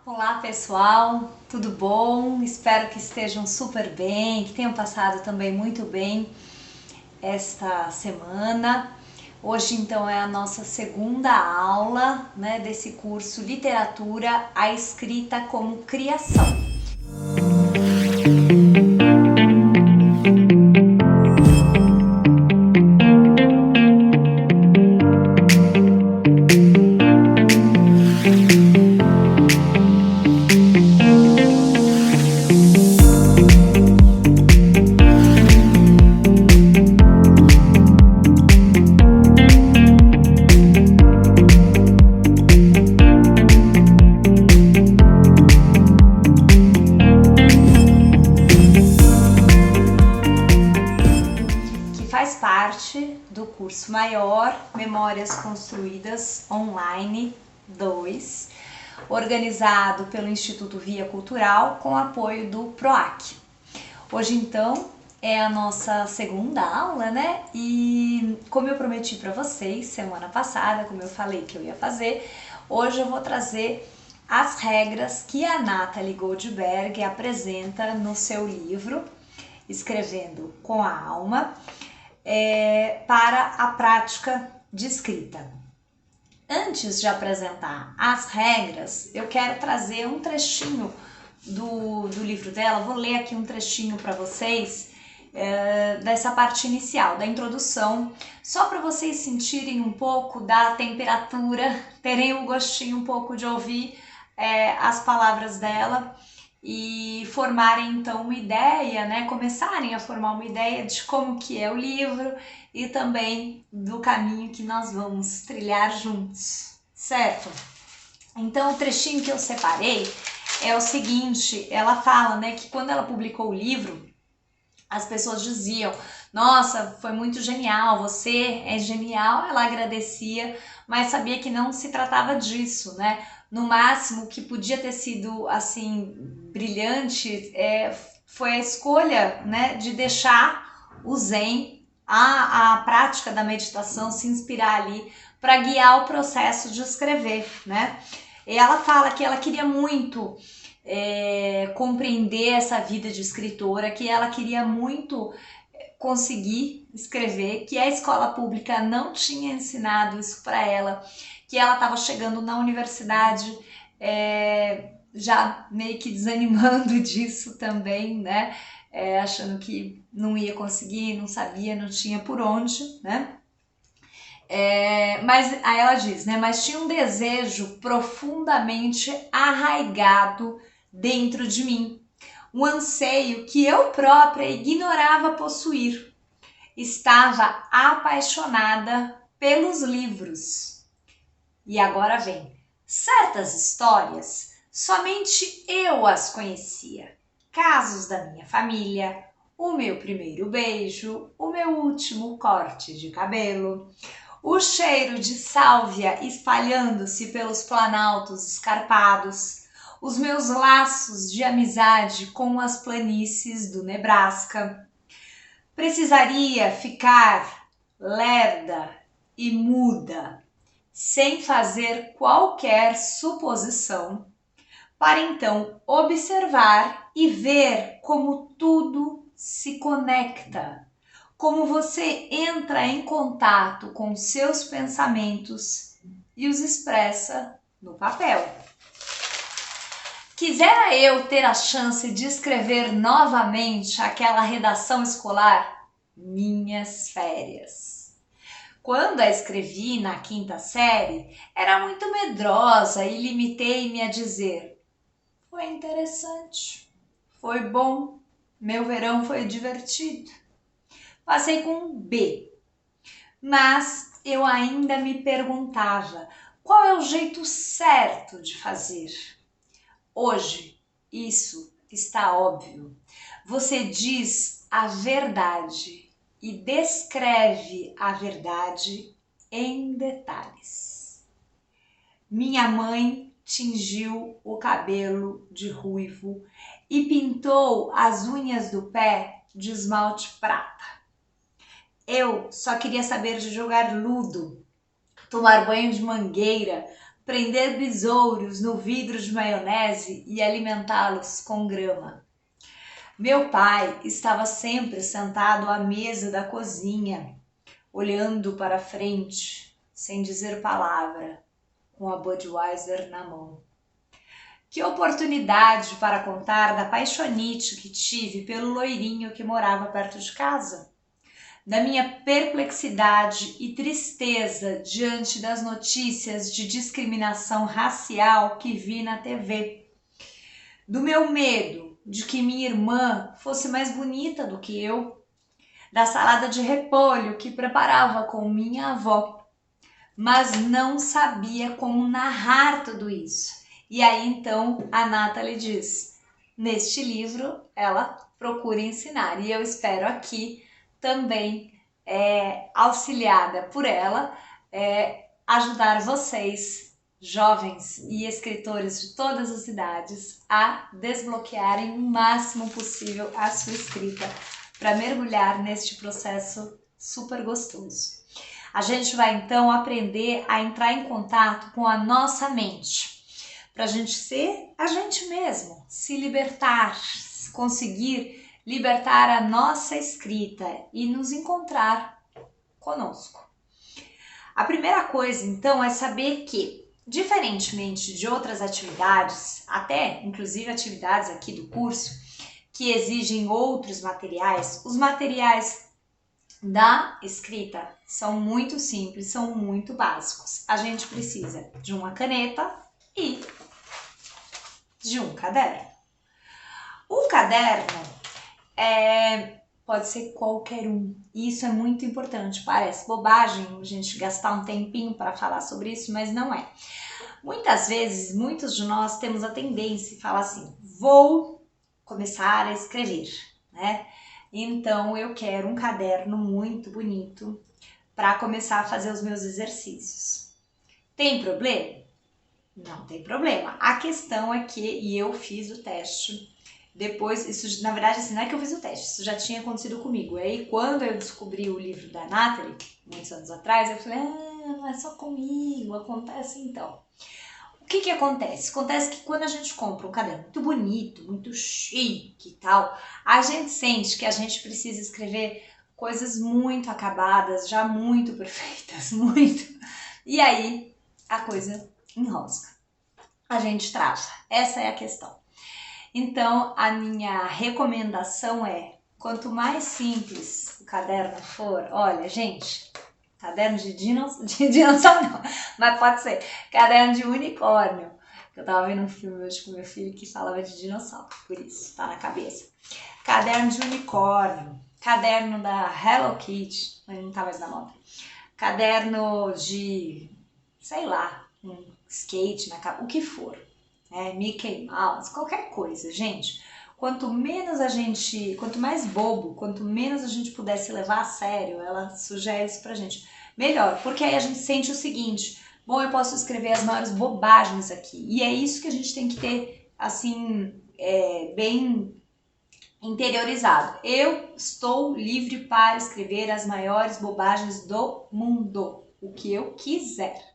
Olá pessoal, tudo bom? Espero que estejam super bem, que tenham passado também muito bem esta semana. Hoje então é a nossa segunda aula, desse curso Literatura, a Escrita como Criação. Faz parte do curso maior Memórias Construídas Online 2, organizado pelo Instituto Via Cultural com apoio do PROAC. Hoje então é a nossa segunda aula, E como eu prometi para vocês semana passada, como eu falei que eu ia fazer, hoje eu vou trazer as regras que a Nathalie Goldberg apresenta no seu livro Escrevendo com a Alma, para a prática de escrita. Antes de apresentar as regras, eu quero trazer um trechinho do livro dela. Vou ler aqui um trechinho para vocês dessa parte inicial, da introdução, só para vocês sentirem um pouco da temperatura, terem o gostinho um pouco de ouvir as palavras dela e formarem então uma ideia, começarem a formar uma ideia de como que é o livro e também do caminho que nós vamos trilhar juntos, certo? Então o trechinho que eu separei é o seguinte, ela fala, que quando ela publicou o livro, as pessoas diziam: nossa, foi muito genial, você é genial. Ela agradecia, mas sabia que não se tratava disso, No máximo, o que podia ter sido, assim, brilhante foi a escolha, de deixar o Zen, a prática da meditação, se inspirar ali para guiar o processo de escrever, E ela fala que ela queria muito compreender essa vida de escritora, que ela queria muito conseguir escrever, que a escola pública não tinha ensinado isso para ela, que ela estava chegando na universidade já meio que desanimando disso também, achando que não ia conseguir, não sabia, não tinha por onde, Mas aí ela diz, mas tinha um desejo profundamente arraigado dentro de mim, um anseio que eu própria ignorava possuir. Estava apaixonada pelos livros. E agora vem, certas histórias, somente eu as conhecia. Casos da minha família, o meu primeiro beijo, o meu último corte de cabelo, o cheiro de sálvia espalhando-se pelos planaltos escarpados, os meus laços de amizade com as planícies do Nebraska. Precisaria ficar lerda e muda, sem fazer qualquer suposição, para então observar e ver como tudo se conecta, como você entra em contato com seus pensamentos e os expressa no papel. Quisera eu ter a chance de escrever novamente aquela redação escolar, minhas férias. Quando a escrevi na 5ª série, era muito medrosa e limitei-me a dizer: foi interessante, foi bom, meu verão foi divertido. Passei com um B, mas eu ainda me perguntava qual é o jeito certo de fazer. Hoje, isso está óbvio. Você diz a verdade e descreve a verdade em detalhes. Minha mãe tingiu o cabelo de ruivo e pintou as unhas do pé de esmalte prata. Eu só queria saber de jogar ludo, tomar banho de mangueira, prender besouros no vidro de maionese e alimentá-los com grama. Meu pai estava sempre sentado à mesa da cozinha, olhando para frente, sem dizer palavra, com a Budweiser na mão. Que oportunidade para contar da paixonite que tive pelo loirinho que morava perto de casa, da minha perplexidade e tristeza diante das notícias de discriminação racial que vi na TV, do meu medo de que minha irmã fosse mais bonita do que eu, da salada de repolho que preparava com minha avó, mas não sabia como narrar tudo isso. E aí então a Nathalie diz, neste livro ela procura ensinar, e eu espero aqui também, auxiliada por ela, ajudar vocês, jovens e escritores de todas as idades, a desbloquearem o máximo possível a sua escrita, para mergulhar neste processo super gostoso. A gente vai então aprender a entrar em contato com a nossa mente, para a gente ser a gente mesmo, se libertar, conseguir libertar a nossa escrita e nos encontrar conosco. A primeira coisa, então, é saber que, diferentemente de outras atividades, até inclusive atividades aqui do curso, que exigem outros materiais, os materiais da escrita são muito simples, são muito básicos. A gente precisa de uma caneta e de um caderno. O caderno pode ser qualquer um. E isso é muito importante. Parece bobagem a gente gastar um tempinho para falar sobre isso, mas não é. Muitas vezes, muitos de nós temos a tendência de falar assim, vou começar a escrever, né? Então eu quero um caderno muito bonito para começar a fazer os meus exercícios. Tem problema? Não tem problema. A questão é que, e eu fiz o teste, depois, isso na verdade assim, não é que eu fiz o teste, isso já tinha acontecido comigo. E aí quando eu descobri o livro da Nathalie, muitos anos atrás, eu falei, não é só comigo, acontece então. O que acontece? Acontece que quando a gente compra um caderno muito bonito, muito chique e tal, a gente sente que a gente precisa escrever coisas muito acabadas, já muito perfeitas, muito. E aí a coisa enrosca. A gente trava. Essa é a questão. Então, a minha recomendação é, quanto mais simples o caderno for, olha, gente, caderno de dinossauro não, mas pode ser caderno de unicórnio. Eu tava vendo um filme hoje com meu filho que falava de dinossauro, por isso, tá na cabeça. Caderno de unicórnio, caderno da Hello Kitty, mas não tá mais na moda. Caderno de, sei lá, um skate na capa, o que for. Mickey Mouse, qualquer coisa, gente. Quanto mais bobo, quanto menos a gente puder se levar a sério, ela sugere isso pra gente, melhor, porque aí a gente sente o seguinte, bom, eu posso escrever as maiores bobagens aqui, e é isso que a gente tem que ter, assim, bem interiorizado. Eu estou livre para escrever as maiores bobagens do mundo, o que eu quiser.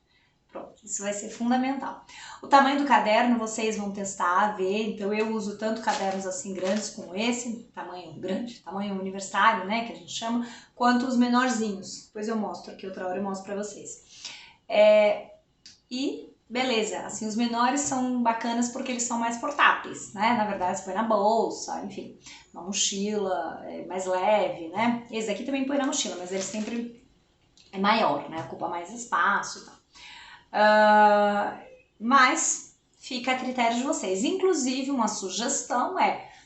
Pronto, isso vai ser fundamental. O tamanho do caderno vocês vão testar, ver, então eu uso tanto cadernos assim grandes como esse, tamanho grande, tamanho universitário, né, que a gente chama, quanto os menorzinhos. Depois eu mostro aqui, outra hora eu mostro pra vocês. E beleza, assim, os menores são bacanas porque eles são mais portáteis, né, na verdade você põe na bolsa, enfim, na mochila, é mais leve, né. Esse aqui também põe na mochila, mas ele sempre é maior, né, ocupa mais espaço e tal. Mas fica a critério de vocês. Inclusive, uma sugestão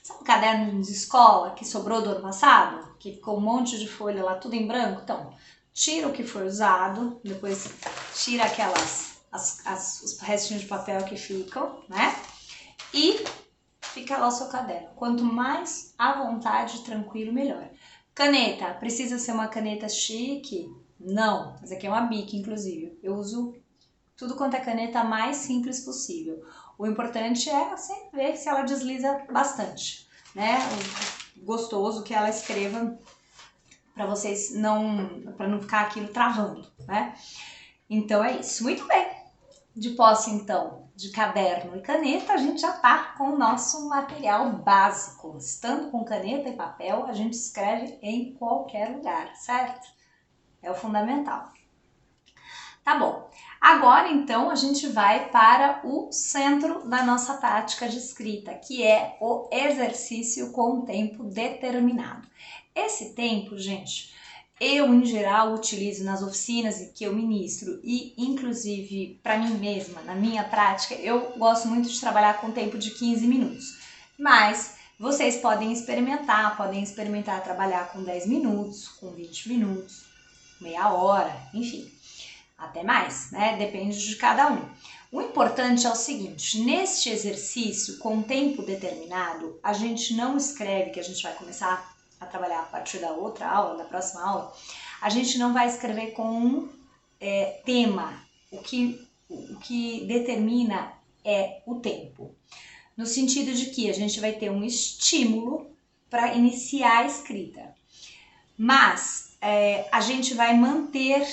sabe o caderno de escola que sobrou do ano passado? Que ficou um monte de folha lá, tudo em branco? Então, tira o que for usado, depois tira os restinhos de papel que ficam, né? E fica lá o seu caderno. Quanto mais à vontade, tranquilo, melhor. Caneta, precisa ser uma caneta chique? Não, essa aqui é uma Bic, inclusive. Eu uso tudo quanto é caneta mais simples possível. O importante é sempre ver se ela desliza bastante, né? O gostoso que ela escreva para não ficar aquilo travando, né? Então é isso. Muito bem. De posse, então, de caderno e caneta, a gente já tá com o nosso material básico. Estando com caneta e papel, a gente escreve em qualquer lugar, certo? É o fundamental. Tá bom. Agora, então, a gente vai para o centro da nossa prática de escrita, que é o exercício com tempo determinado. Esse tempo, gente, eu, em geral, utilizo nas oficinas que eu ministro e, inclusive, para mim mesma, na minha prática, eu gosto muito de trabalhar com tempo de 15 minutos. Mas vocês podem experimentar trabalhar com 10 minutos, com 20 minutos, meia hora, enfim, até mais, né? Depende de cada um. O importante é o seguinte, neste exercício com tempo determinado, a gente não escreve, que a gente vai começar a trabalhar a partir da outra aula, da próxima aula, a gente não vai escrever com um tema. O que determina é o tempo. No sentido de que a gente vai ter um estímulo para iniciar a escrita. Mas a gente vai manter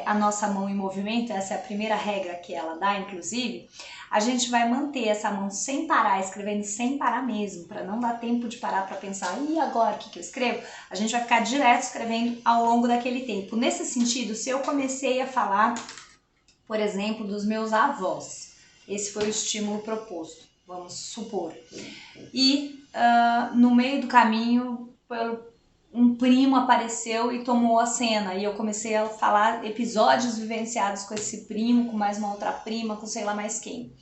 a nossa mão em movimento, essa é a primeira regra que ela dá, inclusive. A gente vai manter essa mão sem parar, escrevendo sem parar mesmo, para não dar tempo de parar para pensar, e agora o que eu escrevo? A gente vai ficar direto escrevendo ao longo daquele tempo. Nesse sentido, se eu comecei a falar, por exemplo, dos meus avós, esse foi o estímulo proposto, vamos supor, e no meio do caminho, um primo apareceu e tomou a cena, e eu comecei a falar episódios vivenciados com esse primo, com mais uma outra prima, com sei lá mais quem.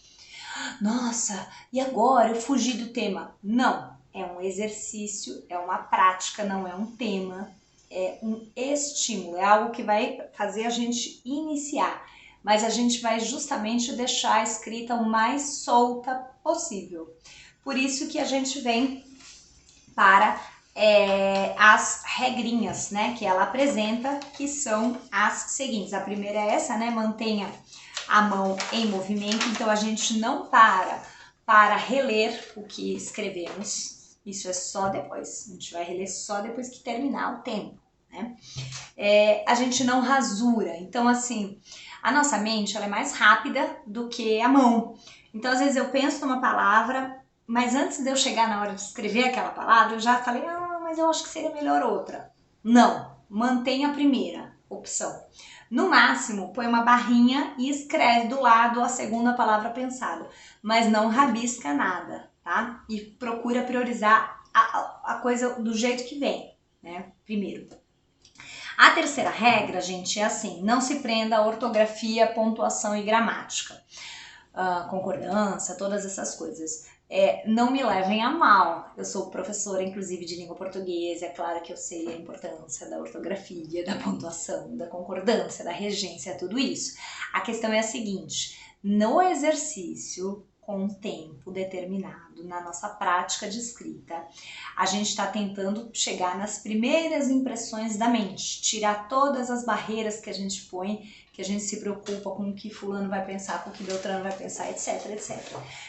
Nossa, e agora eu fugi do tema? Não, é um exercício, é uma prática, não é um tema, é um estímulo, é algo que vai fazer a gente iniciar, mas a gente vai justamente deixar a escrita o mais solta possível. Por isso que a gente vem para as regrinhas, né, que ela apresenta, que são as seguintes. A primeira é essa, né, mantenha a mão em movimento, então a gente não para reler o que escrevemos, isso é só depois, a gente vai reler só depois que terminar o tempo, né? A gente não rasura, então assim, a nossa mente ela é mais rápida do que a mão, então às vezes eu penso numa palavra, mas antes de eu chegar na hora de escrever aquela palavra, eu já falei, mas eu acho que seria melhor outra. Não, mantenha a primeira opção. No máximo, põe uma barrinha e escreve do lado a segunda palavra pensada, mas não rabisca nada, tá? E procura priorizar a coisa do jeito que vem, né? Primeiro. A terceira regra, gente, é assim, não se prenda a ortografia, pontuação e gramática. Concordância, todas essas coisas. Não me levem a mal, eu sou professora inclusive de língua portuguesa, é claro que eu sei a importância da ortografia, da pontuação, da concordância, da regência, tudo isso. A questão é a seguinte, no exercício com tempo determinado, na nossa prática de escrita, a gente está tentando chegar nas primeiras impressões da mente, tirar todas as barreiras que a gente põe, que a gente se preocupa com o que fulano vai pensar, com o que Beltrano vai pensar, etc, etc.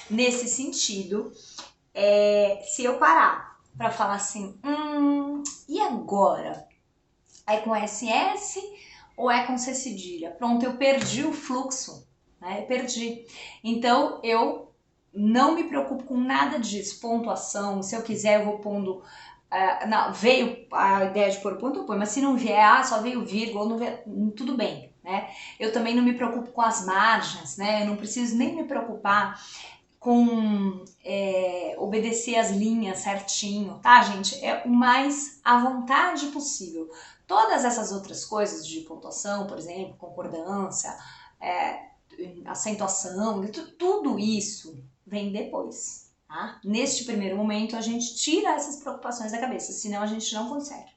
Nesse sentido, se eu parar para falar assim, e agora? É com SS ou é com C cedilha? Pronto, eu perdi o fluxo, né? Perdi. Então, eu não me preocupo com nada disso, pontuação, se eu quiser eu vou pondo... não, veio a ideia de pôr ponto, eu ponho, mas se não vier, só veio vírgula, não veio, tudo bem, né? Eu também não me preocupo com as margens, né? Eu não preciso nem me preocupar com obedecer as linhas certinho, tá, gente? É o mais à vontade possível. Todas essas outras coisas de pontuação, por exemplo, concordância, acentuação, tudo isso vem depois, tá? Neste primeiro momento a gente tira essas preocupações da cabeça, senão a gente não consegue.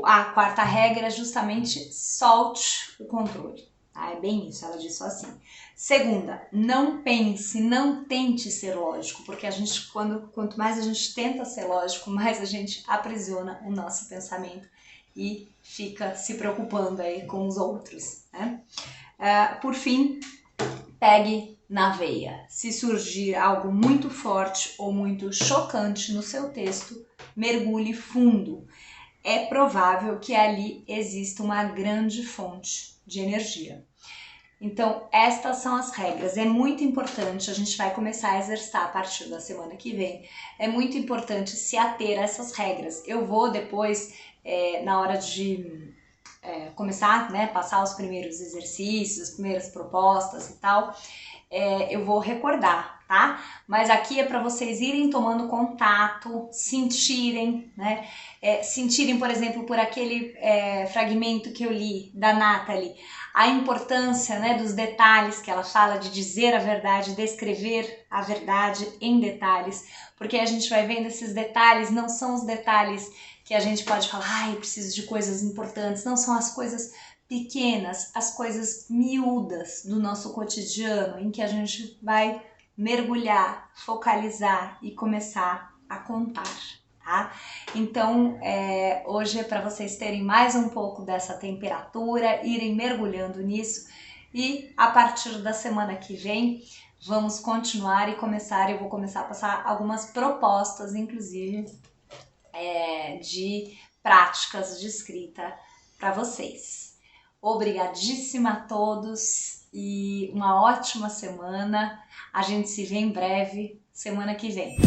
A quarta regra é justamente solte o controle, tá? É bem isso, ela diz só assim. Segunda, não pense, não tente ser lógico, porque a gente, quanto mais a gente tenta ser lógico, mais a gente aprisiona o nosso pensamento e fica se preocupando aí com os outros, né? Por fim, pegue na veia. Se surgir algo muito forte ou muito chocante no seu texto, mergulhe fundo. É provável que ali exista uma grande fonte de energia. Então, estas são as regras. É muito importante, a gente vai começar a exercitar a partir da semana que vem. É muito importante se ater a essas regras. Eu vou depois, na hora de começar, né, passar os primeiros exercícios, as primeiras propostas e tal, eu vou recordar, tá? Mas aqui é para vocês irem tomando contato, sentirem, né? Sentirem, por exemplo, por aquele fragmento que eu li da Nathalie, a importância, né, dos detalhes que ela fala de dizer a verdade, descrever a verdade em detalhes, porque a gente vai vendo esses detalhes, não são os detalhes que a gente pode falar, ai, preciso de coisas importantes, não são as coisas pequenas, as coisas miúdas do nosso cotidiano, em que a gente vai mergulhar, focalizar e começar a contar, tá? Então, hoje é para vocês terem mais um pouco dessa temperatura, irem mergulhando nisso, e a partir da semana que vem vamos continuar e eu vou começar a passar algumas propostas, inclusive, de práticas de escrita para vocês. Obrigadíssima a todos e uma ótima semana. A gente se vê em breve, semana que vem.